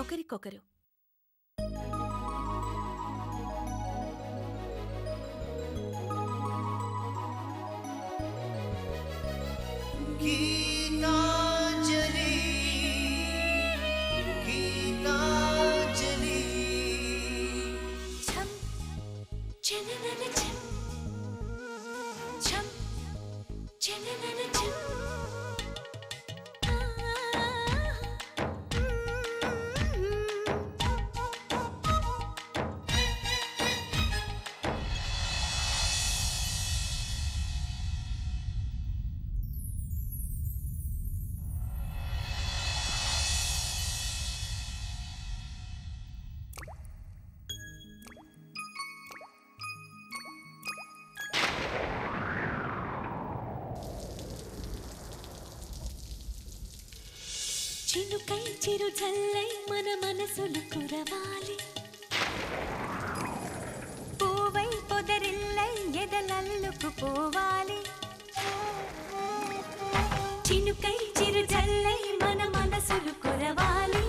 ఒకరికొకరు. గీతాంజలి గీతాంజలి ఛం చననన ఛం ఛం చననన ఛం చినుకై చిరు జల్లై మన మనసులు కురవాలి, పూవై పొదరిల్లై ఎదలల్లుకు పోవాలి. చినుకై చిరు జల్లై మన మనసులు కురవాలి,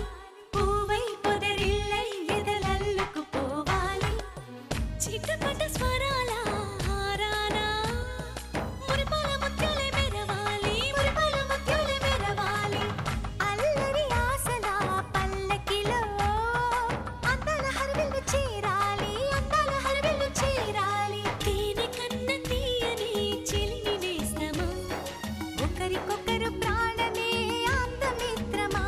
పూవై పొదరిల్లై ఎదలల్లుకు పోవాలి. చిటపట స్వరాల హారాన మురిపాల ముత్యాలే మెరవాలి, మురిపాల ముత్యాలే మెరవాలి. అల్లరి ఆశల పల్లకిలో అందాల హరివిల్లు చేరాలి, అందాల హరివిల్లు చేరాలి. తేనె కన్న తీయని చిలిమి నేస్తమా, ఒకరికొకరు ప్రాణమే ఆప్తమిత్రమా.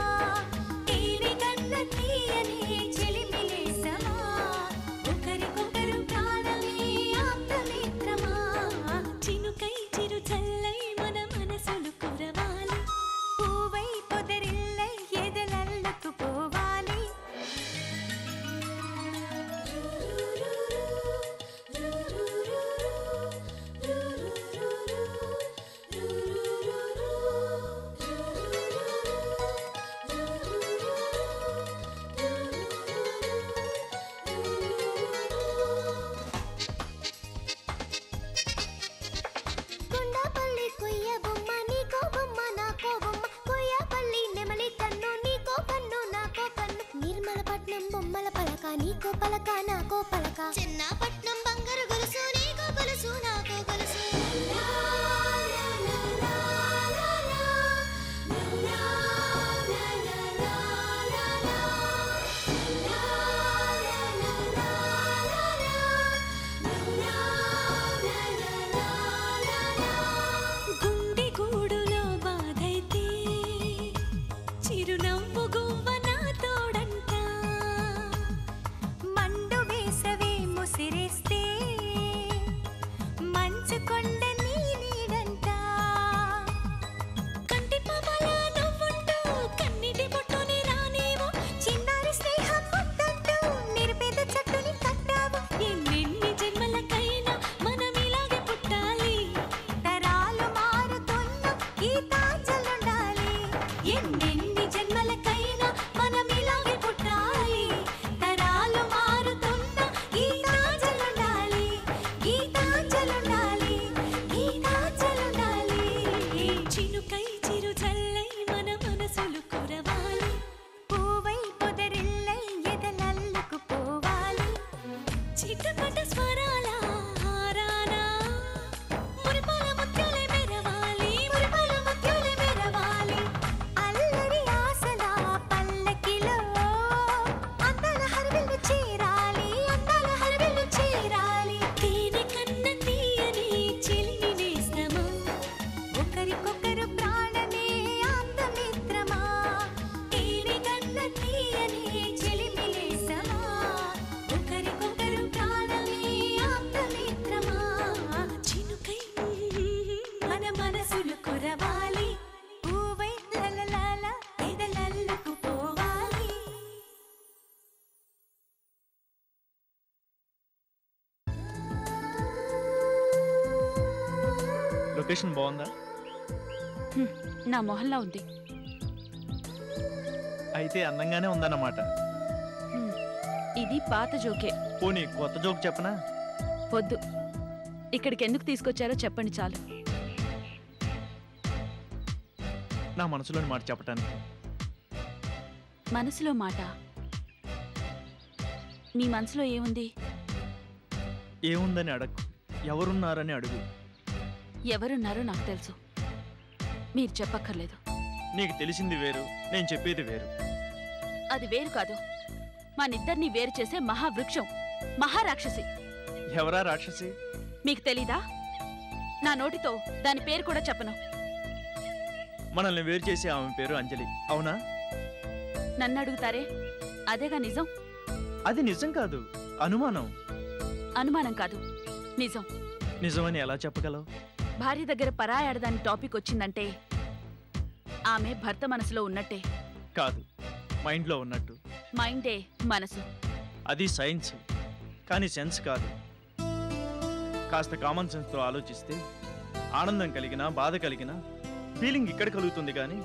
తేనె కన్న తీయని చిలిమి నేస్తమా, ఒకరికొకరు ప్రాణమే ఆప్తమిత్రమా. చినుకై చిరు జల్లై మన మనసులు కురవాలి, పూవై పొదరిల్లై ఎదలల్లుకు పోవాలి. గుండాపల్లి కొయ్య బొమ్మ నీకో బొమ్మ నాకో బొమ్మ, కొయ్యపల్లి నెమలి కన్ను నీకో కన్ను నాకో కన్ను. నిర్మలపట్నం బొమ్మల పలక నీకో పలక నాకో పలక, చిన్నపట్నం బంగారు గొలుసు నీకో గొలుసు నాకో గొలుసు. గుండె గూడులో బాధైతే చిరునవ్వు గువ్వ నా తోడంట, మండు వేసవే ముసిరేస్తే మంచు కొండ నీ నీడంట. కంటి పాపలా నువ్వుంటూ కన్నిటి బొట్టుని రానేమో, చిన్నారి స్నేహం ముద్దంటూ నిరుపేద చెట్టుని కట్టావు. ఎన్నెన్ని జన్మలకైనా మనం ఇలాగే పుట్టాలి, తరాలు మారుతున్న గీతాంజలుండాలి. ఎన్నెన్ని జన్మలకైనా మనం ఇలాగే పుట్టాలి, తరాలు మారుతున్న గీతాంజలుండాలి, గీతాంజలుండాలి, గీతాంజలుండాలి. చినుకై చిరు జల్లై మన మనసులు కురవాలి, పూవై పొదరిల్లై ఎదలల్లుకు పోవాలి. చిటపట స్వరాల హారాన మురిపాల ముత్యాలే మెరవాలి, మురిపాల ముత్యాలే మెరవాలి. అల్లరి ఆశల పల్లకిలో అందాల హరివిల్లు చేరాలి, అందాల హరివిల్లు చేరాలి. తేనె కన్న తీయని చిలిమి నేస్తమా, ఒకరికొకరు ప్రాణమే ఆప్తమిత్రమా. తేనె కన్న తీయని చిలిమి నేస్తమా, ఒకరికొకరు ప్రాణమే ఆప్తమిత్రమా. చినుకై మన మనసులు కురవాలి, పూవై లలలాల ఎదలల్లుకు పోవాలి. లొకేషన్ బాగుందా? నా మొహల్లా ఉంది. అయితే అందంగానే ఉందన్నమాట. ఇది పాత జోకే. పోనీ కొత్త జోక్ చెప్పనా? వద్దు, ఇక్కడికి ఎందుకు తీసుకొచ్చారో చెప్పండి చాలు. నా మనసులోని మాట చెప్పటానికి. మనసులో మాట మీ మనసులో ఏముంది? ఏముందని అడగు, ఎవరున్నారని అడుగు. ఎవరున్నారో నాకు తెలుసు, మీరు చెప్పక్కర్లేదు. నీకు తెలిసింది వేరు, నేను చెప్పేది వేరు. అది వేరు కాదు, మనిద్దరినీ వేరు చేసే మహావృక్షం, మహారాక్షసి. ఎవరా రాక్షసి? మీకు తెలీదా? నా నోటితో దాని పేరు కూడా చెప్పను. మనల్ని వేరు చేసే ఆమె పేరు అంజలి, అవునా? నన్ను అడుగుతారే, అదేగా నిజం. అది నిజం కాదు, అనుమానం. అనుమానం కాదు, నిజం. నిజమని ఎలా చెప్పగలవు? భార్య దగ్గర పరాయాడదాని టాపిక్ వచ్చిందంటే ఆమె భర్త మనసులో ఉన్నట్టే. కాదు, మైండ్లో ఉన్నట్టు. మైండే మనసు. అది సైన్స్, కానీ సెన్స్ కాదు. కాస్త కామన్ సెన్స్తో ఆలోచిస్తే ఆనందం కలిగినా బాధ కలిగినా ఫీలింగ్ ఇక్కడ కలుగుతుంది కానీ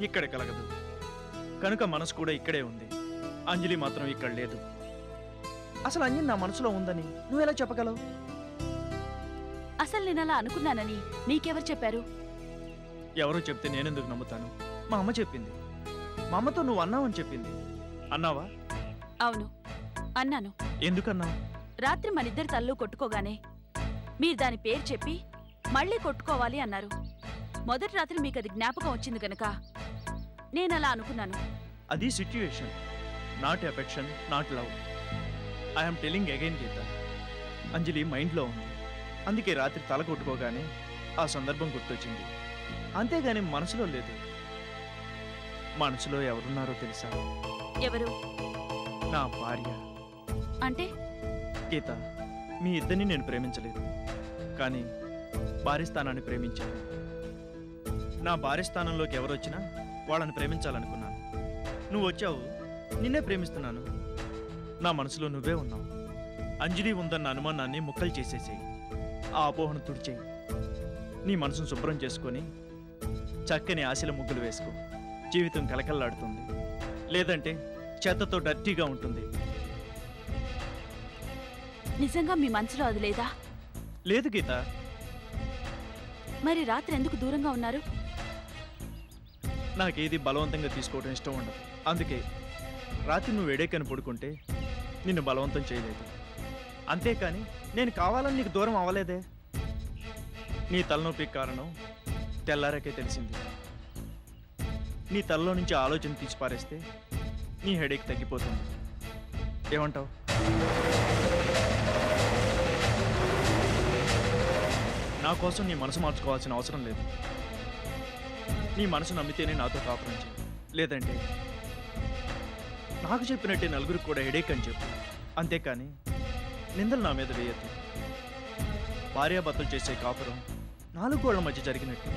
ఇక్కడ కలగదు. కనుక మనసు కూడా ఇక్కడే ఉంది, అంజలి మాత్రం ఇక్కడ లేదు. అసలు అంజలి నా మనసులో ఉందని నువ్వెలా చెప్పగలవు? అసలు నేను అలా అనుకున్నానని నీకెవరు చెప్పారు? ఎవరో చెప్తే నేనెందుకు నమ్ముతాను? మా అమ్మ చెప్పింది. మా అమ్మతో నువ్వు అన్నావని చెప్పింది. అన్నావా? అవును, అన్నాను. ఎందుకన్నావు? రాత్రి మనిద్దరి తల్లు కొట్టుకోగానే మీరు దాని పేరు చెప్పి మళ్ళీ కొట్టుకోవాలి అన్నారు. మొదటి రాత్రి మీకు అది జ్ఞాపకం వచ్చింది గనక నేనలా అనుకున్నాను. అది situation, not affection, not love. I'm telling again Geetha, Anjali మైండ్లో ఉంది. అందుకే రాత్రి తల కొట్టుకోగానే ఆ సందర్భం గుర్తొచ్చింది, అంతేగాని మనసులో లేదు. మనసులో ఎవరున్నారో తెలుసా? ఎవరు? నా భార్య. అంటే? గీత, మీ ఇద్దరిని నేను ప్రేమించలేదు, కానీ భార్య స్థానాన్ని ప్రేమించాను. నా భార్య స్థానంలోకి ఎవరొచ్చినా వాళ్ళని ప్రేమించాలనుకున్నాను. నువ్వు వచ్చావు, నిన్నే ప్రేమిస్తున్నాను. నా మనసులో నువ్వే ఉన్నావు. అంజలి ఉందన్న అనుమానాన్ని ముక్కలు చేసేసేయి, ఆ అపోహను తుడిచేయి. నీ మనసును శుభ్రం చేసుకొని చక్కని ఆశల ముగ్గులు వేసుకో. జీవితం కలకల్లాడుతుంది. లేదంటే చెత్తతో డర్టీగా ఉంటుంది. నిజంగా మీ మనసులో అది లేదా? లేదు గీత. మరి రాత్రి ఎందుకు దూరంగా ఉన్నారు? నాకేది బలవంతంగా తీసుకోవడం ఇష్టం ఉండదు. అందుకే రాత్రి నువ్వు ఎడేకని పడుకుంటే నిన్ను బలవంతం చేయలేదు. అంతేకాని నేను కావాలని నీకు దూరం అవ్వలేదే. నీ తలనొప్పికి కారణం తెల్లారకే తెలిసింది. నీ తలలో నుంచి ఆలోచన తీసి పారేస్తే నీ హెడేక్ తగ్గిపోతుంది. ఏమంటావు? నా కోసం నీ మనసు మార్చుకోవాల్సిన అవసరం లేదు. నీ మనసు నమ్మితేనే నాతో కాపురం చేయి. లేదంటే నాకు చెప్పినట్టే నలుగురికి కూడా హెడేక్ అని చెప్పు. అంతేకాని నిందలు నా మీద వేయద్దు. భార్యాభర్తలు చేసే కాపురం 4 గోళ్ల మధ్య జరిగినట్టు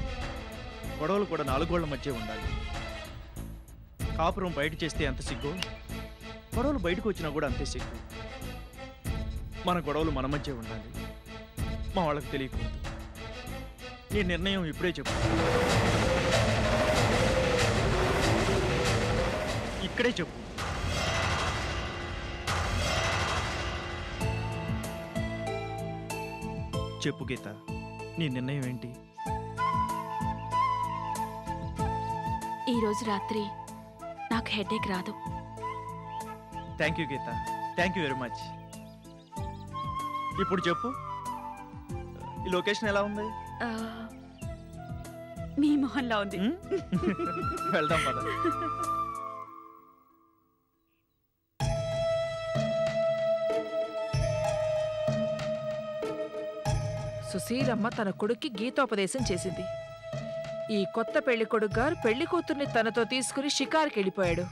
గొడవలు కూడా 4 గోళ్ల మధ్య ఉండాలి. కాపురం బయట చేస్తే ఎంత సిగ్గు, గొడవలు బయటకు వచ్చినా కూడా అంతే సిగ్గు. మన గొడవలు మన మధ్య ఉండాలి, మా వాళ్ళకి తెలియకూడదు. నీ నిర్ణయం ఇప్పుడే చెప్పు. ఇక్కడే చెప్పు. చెప్పు గీత, నీ నిర్ణయం ఏంటి? ఈరోజు రాత్రి నాకు హెడేక్ రాదు. Thank you Geetha, thank you very much. ఇప్పుడు చెప్పు, ఈ లొకేషన్ ఎలా ఉంది? ఆ, మీ మొహంలా ఉంది. వెళ్దాం పద. సుశీలమ్మ తన కొడుక్కి గీతోపదేశం చేసింది. ఈ కొత్త పెళ్లి కొడుకు గారు పెళ్లి కూతుర్ని తనతో తీసుకుని షికారుకి వెళ్ళిపోయాడు.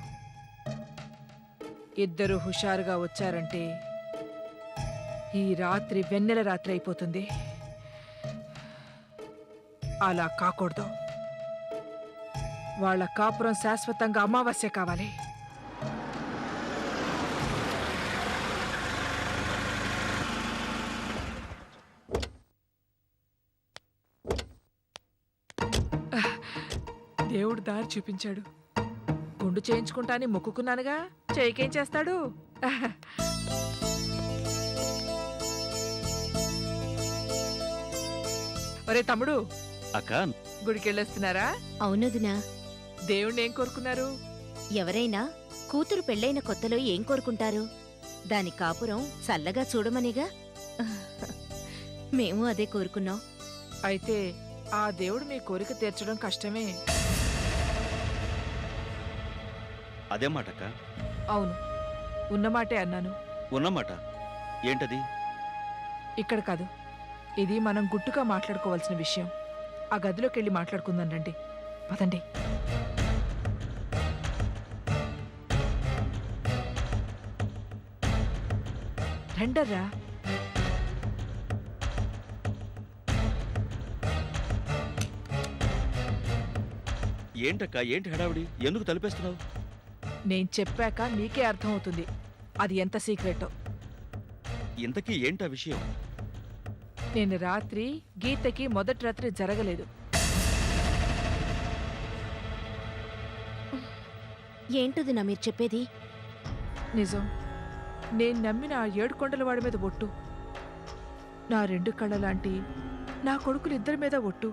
ఇద్దరు హుషారుగా వచ్చారంటే ఈ రాత్రి వెన్నెల రాత్రి అయిపోతుంది. అలా కాకూడదు. వాళ్ళ కాపురం శాశ్వతంగా అమావాస్య కావాలి. దేవుడు దారి చూపించాడు. గుండు చేయించుకుంటా అని మొక్కుకున్నానుగా, చేయికేం చేస్తాడు? ఒరే తమ్ముడు, అక్క, గుడికెళ్ళొస్తున్నారా? అవునదునా. దేవుణ్ణి ఏం కోరుకున్నారు? ఎవరైనా కూతురు పెళ్ళైన కొత్తలో ఏం కోరుకుంటారు? దాని కాపురం చల్లగా చూడమనిగా. మేము అదే కోరుకున్నాం. అయితే ఆ దేవుడు మీ కోరిక తీర్చడం కష్టమే. అదే మాటక్క. అవును, ఉన్నమాటే అన్నాను. ఉన్నమాట ఏంటది? ఇక్కడ కాదు, ఇది మనం గుట్టుగా మాట్లాడుకోవాల్సిన విషయం. ఆ గదిలోకి వెళ్ళి మాట్లాడుకుందాం రండి. పదండి. రండర్రా. ఏంటక్క, ఏంటి హడావిడి? ఎందుకు తలుపేస్తున్నావు? నేను చెప్పాక మీకే అర్థమవుతుంది అది ఎంత సీక్రెటో. ఇంతకీ ఏంటా విషయం? నేను రాత్రి గీతకి మొదటి రాత్రి జరగలేదు. ఏంటదినా మీరు చెప్పేది? నిజం. నేను నమ్మిన ఆ 7 కొండల వాడి మీద ఒట్టు, నా 2 కళ్ళ లాంటి నా కొడుకులిద్దరి మీద ఒట్టు.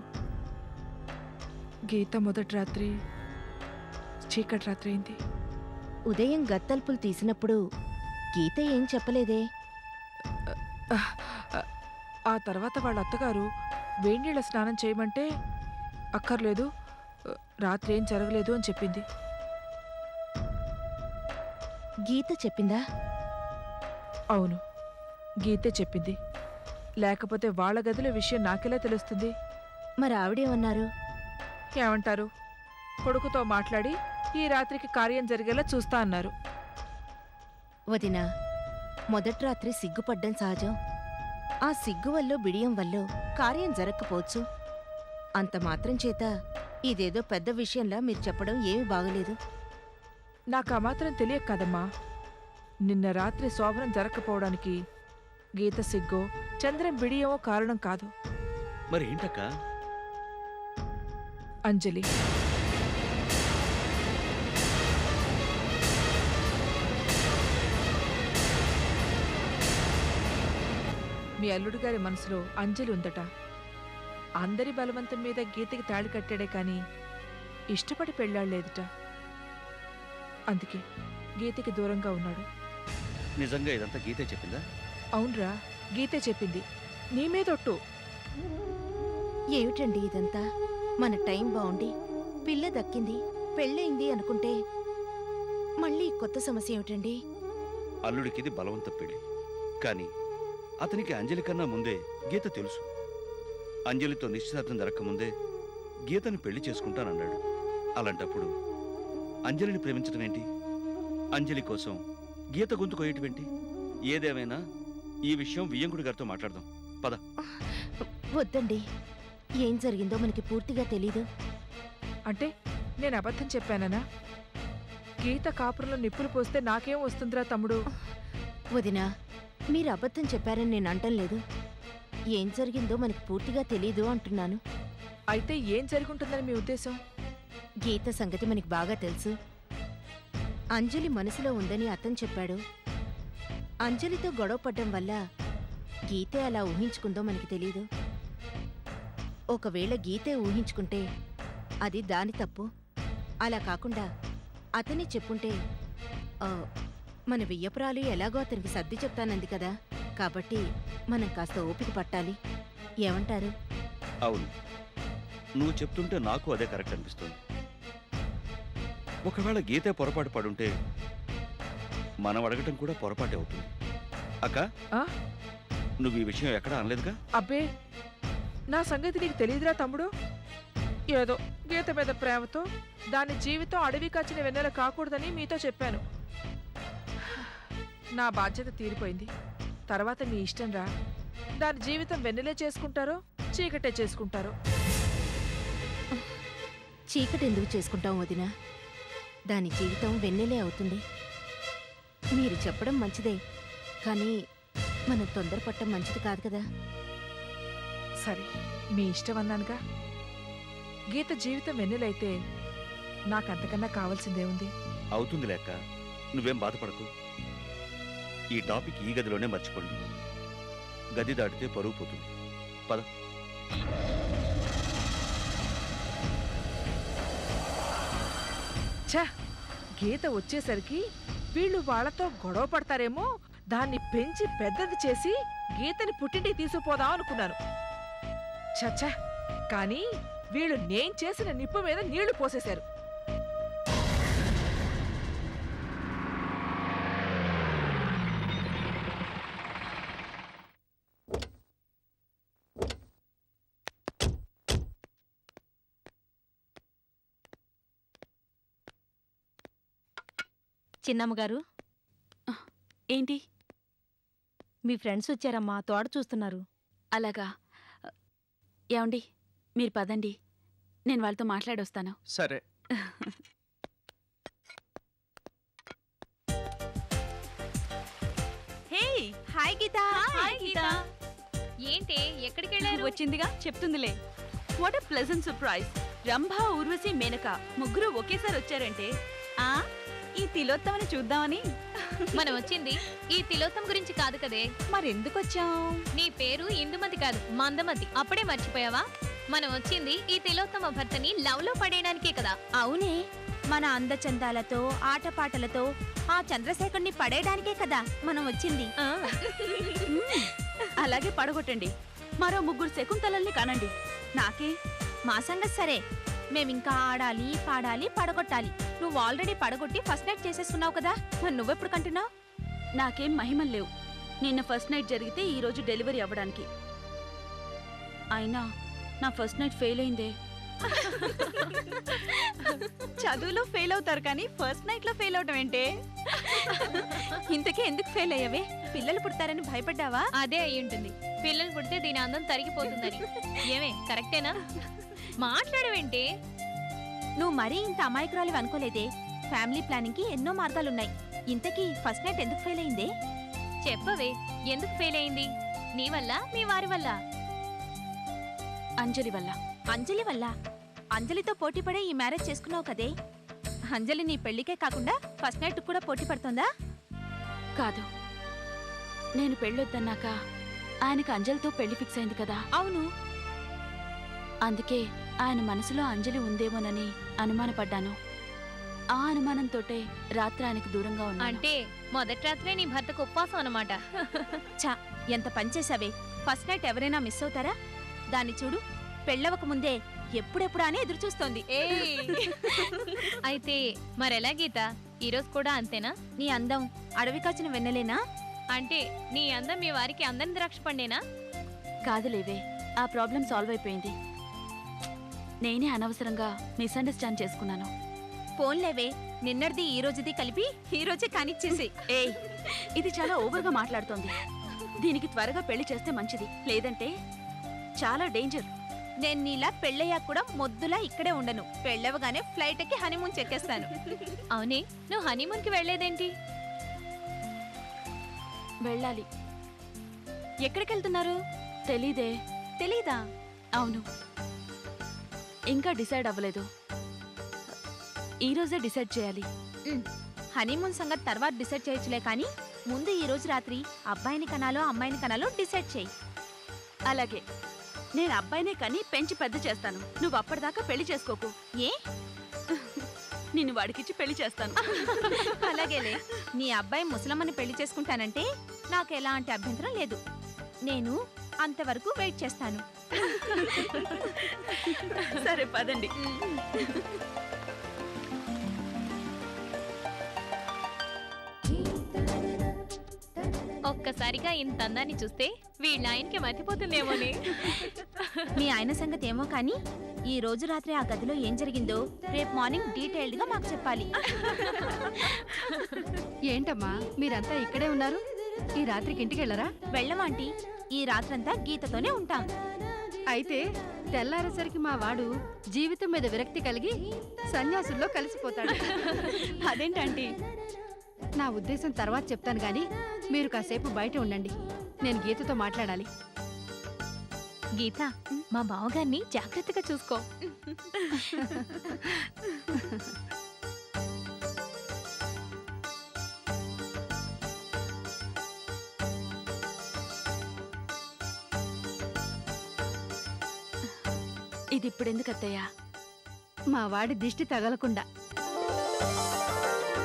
గీత మొదటి రాత్రి చీకటి రాత్రి అయింది. ఉదయం గత్తల్పులు తీసినప్పుడు గీత ఏం చెప్పలేదే? ఆ తర్వాత వాళ్ళ అత్తగారు వేణీళ్ళ స్నానం చేయమంటే అక్కర్లేదు, రాత్రి ఏం జరగలేదు అని చెప్పింది. గీత చెప్పిందా? అవును, గీతే చెప్పింది. లేకపోతే వాళ్ళ గదిలో విషయం నాకెలా తెలుస్తుంది? మరి ఆవిడేమన్నారు? ఏమంటారు? కొడుకుతో మాట్లాడి ఈ రాత్రికి కార్యం జరిగేలా చూస్తా అన్నారు. వదినా, మొదటి రాత్రి సిగ్గుపడ్డం సహజం. ఆ సిగ్గు వల్లో బిడియం వల్లో కార్యం జరగకపోవచ్చు. అంత మాత్రం చేత ఇదేదో పెద్ద విషయంలా మీరు చెప్పడం ఏమీ బాగలేదు. నాకు ఆ మాత్రం తెలియక కదమ్మా. నిన్న రాత్రి శోభనం జరగకపోవడానికి గీత సిగ్గో చంద్రం బిడియమో కారణం కాదు. మరి ఏంటక్క? అంజలి. మీ అల్లుడు గారి మనసులో అంజలి ఉందట. అందరి బలవంతం మీద గీతకి తాళి కట్టాడే కాని ఇష్టపడి పెళ్ళాడలేదుట. అందుకే గీతకి దూరంగా ఉన్నాడు. నిజంగా ఇదంతా గీతే చెప్పిందా? అవునరా, గీతే చెప్పింది. నీ మీదొట్టు. ఏమిటండి ఇదంతా? మన టైం బాగుండి పిల్ల దక్కింది, పెళ్ళయింది అనుకుంటే మళ్ళీ కొత్త సమస్య ఏమిటండి? అల్లుడికిది బలవంత పెళ్లి. కానీ అతనికి అంజలి కన్నా ముందే గీత తెలుసు. అంజలితో నిశ్చితార్థం జరగకముందే గీతని పెళ్లి చేసుకుంటానన్నాడు. అలాంటప్పుడు అంజలిని ప్రేమించడం ఏంటి? అంజలి కోసం గీత గొంతు కోయటమేంటి? ఏదేమైనా ఈ విషయం వియ్యంకుడి గారితో మాట్లాడదాం. పద. వద్దండి, ఏం జరిగిందో మనకి పూర్తిగా తెలీదు. అంటే నేను అబద్ధం చెప్పాననా? గీత కాపురంలో నిప్పులు పోస్తే నాకేం వస్తుందిరా తమ్ముడు? వదినా, మీరు అబద్ధం చెప్పారని నేను అంటం లేదు. ఏం జరిగిందో మనకి పూర్తిగా తెలీదు అంటున్నాను. అయితే ఏం జరుగుంటుందని మీ ఉద్దేశం? గీత సంగతి మనకి బాగా తెలుసు. అంజలి మనసులో ఉందని అతను చెప్పాడు. అంజలితో గొడవ పడ్డం వల్ల గీతే అలా ఊహించుకుందో మనకి తెలీదు. ఒకవేళ గీతే ఊహించుకుంటే అది దాని తప్పు. అలా కాకుండా అతనే చెప్పుంటే మన వియ్యపురాలు ఎలాగో అతనికి సర్ది చెప్తానంది కదా. కాబట్టి మనం కాస్త ఓపిక పట్టాలి. ఏమంటారు? అవును, నువ్వు చెప్తుంటే నాకు అదే కరెక్ట్ అనిపిస్తుంది. ఒకవేళ గీతే పొరపాటు పడుంటే మనం అడగటం కూడా పొరపాటే అవుతుంది. అక్క, ఆ? నువ్వు ఈ విషయం ఎక్కడా అనలేదుగా? అబ్బే, నా సంగతి నీకు తెలియదురా తమ్ముడు. ఏదో గీత మీద ప్రేమతో దాని జీవితం అడవి కాచిన వెన్నెల కాకూడదని మీతో చెప్పాను. నా బాధ్యత తీరిపోయింది. తర్వాత మీ ఇష్టం రా. దాని జీవితం వెన్నెలే చేసుకుంటారో చీకటే చేసుకుంటారో. చీకటి ఎందుకు చేసుకుంటాం వదినా? దాని జీవితం వెన్నెలే అవుతుంది. మీరు చెప్పడం మంచిదే, కానీ మనం తొందరపడటం మంచిది కాదు కదా. సరే, మీ ఇష్టం అన్నానుగా. గీత జీవితం వెన్నెలైతే నాకంతకన్నా కావాల్సిందేముంది? అవుతుంది లేక, నువ్వేం బాధపడకు. ఈ టాపిక్ ఈ గదిలోనే మర్చిపోండి. గది దాటితే పరువు పోతుంది. పద. ఛ, గీత వచ్చేసరికి వీళ్ళు వాళ్ళతో గొడవ పడతారేమో, దాన్ని పెంచి పెద్దది చేసి గీతని పుట్టింటికి తీసుకుపోదాం అనుకున్నాను. చచ్చా, కానీ వీళ్ళు నేను చేసిన నిప్పు మీద నీళ్లు పోసేశారు. చిన్నమ్మగారు, ఏంటి? మీ ఫ్రెండ్స్ వచ్చారమ్మా, తోట చూస్తున్నారు. అలాగా. ఏమండి, మీరు పదండి, నేను వాళ్ళతో మాట్లాడొస్తాను. సరే. Hey, hi Geetha. Hi Geetha. ఏంటి ఎక్కడికి వెళ్ళారు? వచ్చిందిగా, చెప్తుందిలే. What a pleasant surprise. Rambha, Urvashi, Menaka ముగ్గురు ఒకేసారి వచ్చారంటే ఈ తిలోత్తమని చూద్దామని. మనం వచ్చింది ఈ తిలోత్తం గురించి కాదు కదే. మరెందుకు వచ్చాం? నీ పేరు ఇందుమతి కాదు, మందమతి. అప్పుడే మర్చిపోయావా? మనం వచ్చింది ఈ తిలోత్తమ భర్తని లవ్ లో పడేయడానికే కదా. అవునే, మన అందచందాలతో ఆటపాటలతో ఆ చంద్రశేఖర్ని పడేయడానికే కదా మనం వచ్చింది. అలాగే పడగొట్టండి. మరో ముగ్గురు శకుంతలల్ని కనండి. నాకే మా సంగతి సరే, మేమింకా ఆడాలి, పాడాలి, పడగొట్టాలి. నువ్వు ఆల్రెడీ పడగొట్టి ఫస్ట్ నైట్ చేసేసుకున్నావు కదా, మరి నువ్వెప్పుడు కంటున్నావు? నాకేం మహిమలు లేవు. నిన్న ఫస్ట్ నైట్ జరిగితే ఈ రోజు డెలివరీ అవ్వడానికి. అయినా నా ఫస్ట్ నైట్ ఫెయిల్ అయిందే. చదువులో ఫెయిల్ అవుతారు కానీ ఫస్ట్ నైట్ లో ఫెయిల్ అవటం ఏంటే? ఇంతకీ ఎందుకు ఫెయిల్ అయ్యావే? పిల్లలు పుడతారని భయపడ్డావా? అదే అయి ఉంటుంది. పిల్లలు పుడితే దీని అందం తరిగిపోతుందని. ఏమే, కరెక్టేనా? మాట్లాడవేంటే? నువ్వు మరీ ఇంత అమాయకురాలు అనుకోలేదే. ఫ్యామిలీ ప్లానింగ్ కి ఎన్నో మార్గాలున్నాయి. ఇంతకీ ఫస్ట్ నైట్ ఎందుకు ఫెయిల్ అయిందే? చెప్పవే, ఎందుకు ఫెయిల్ అయింది? నీ వల్ల, మీ వారి వల్ల? అంజలి వల్ల. అంజలి వల్ల? అంజలితో పోటీ పడే ఈ మ్యారేజ్ చేసుకున్నావు కదే. అంజలి నీ పెళ్లికే కాకుండా ఫస్ట్ నైట్ కూడా పోటీ పడుతుందా? కాదు, నేను పెళ్ళొద్దన్నాక ఆయనకు అంజలితో పెళ్లి ఫిక్స్ అయింది కదా. అవును. అందుకే ఆయన మనసులో అంజలి ఉందేమోనని అనుమానపడ్డాను. ఆ అనుమానంతోటే రాత్రి ఆయనకు దూరంగా ఉన్నా. అంటే మొదటి రాత్రే నీ భర్తకు ఉపవాసం అన్నమాట. చా, ఎంత పనిచేసావే. ఫస్ట్ నైట్ ఎవరైనా మిస్ అవుతారా? దాన్ని చూడు, పెళ్ళవక ముందే ఎప్పుడెప్పుడా అని ఎదురు చూస్తోంది. అయితే మరెలా గీత, ఈరోజు కూడా అంతేనా? నీ అందం అడవి కాచిన వెన్నెలేనా? అంటే నీ అందం మీ వారికి అందని ద్రాక్ష పండేనా? కాదులేవే, ఆ ప్రాబ్లం సాల్వ్ అయిపోయింది. నేనే అనవసరంగా మిస్అండర్స్టాండ్ చేసుకున్నాను. పోన్లేవే, నిన్నటిది ఈ రోజుది కలిపి ఈ రోజే కానిచ్చేసి. ఏయ్, ఇది చాలా ఓవర్గా మాట్లాడుతోంది. దీనికి త్వరగా పెళ్లి చేస్తే మంచిది, లేదంటే చాలా డేంజర్. నేను నీలా పెళ్ళయ్యాక కూడా మొద్దులా ఇక్కడే ఉండను. పెళ్ళవగానే ఫ్లైట్ ఎక్కి హనీమూన్ చెక్కేస్తాను. అవునే, నువ్వు హనీమూన్ కి వెళ్లేదేంటి? వెళ్ళాలి. ఎక్కడికెళ్తున్నారు? తెలీదే. తెలీదా? అవును, ఇంకా డిసైడ్ అవ్వలేదు. ఈరోజే డిసైడ్ చేయాలి. హనీమూన్ సంగతి తర్వాత డిసైడ్ చేయొచ్చులే, కానీ ముందు ఈ రోజు రాత్రి అబ్బాయిని కనాలో అమ్మాయిని కనాలో డిసైడ్ చేయి. అలాగే, నేను అబ్బాయినే కని పెంచి పెద్ద చేస్తాను. నువ్వు అప్పటిదాకా పెళ్లి చేసుకోకు. ఏ? నిన్ను వాడికిచ్చి పెళ్లి చేస్తాను. అలాగేలే. నీ అబ్బాయి ముసలమ్మని పెళ్లి చేసుకుంటానంటే నాకు ఎలాంటి అభ్యంతరం లేదు. నేను అంతవరకు వెయిట్ చేస్తాను. సరే, పదండి. ఒక్కసారిగా ఇంత అందాన్ని చూస్తే వీళ్ళ ఆయనకి మతిపోతుందేమోనే. మీ ఆయన సంగతి ఏమో కానీ ఈ రోజు రాత్రి ఆ గదిలో ఏం జరిగిందో రేపు మార్నింగ్ డీటెయిల్డ్ గా మాకు చెప్పాలి. ఏంటమ్మా మీరంతా ఇక్కడే ఉన్నారు? ఈ రాత్రికి ఇంటికి వెళ్ళరా? వెళ్ళమాంటి, ఈ రాత్రంతా గీతతోనే ఉంటాం. అయితే తెల్లారేసరికి మా వాడు జీవితం మీద విరక్తి కలిగి సన్యాసుల్లో కలిసిపోతాడు. అదేంటంటీ? నా ఉద్దేశం తర్వాత చెప్తాను గాని మీరు కాసేపు బయట ఉండండి. నేను గీతతో మాట్లాడాలి. గీత, మా బావగారిని జాగ్రత్తగా చూసుకో. ఇది ఇప్పుడెందుకు అత్తయ్యా? మా వాడి దిష్టి తగలకుండా.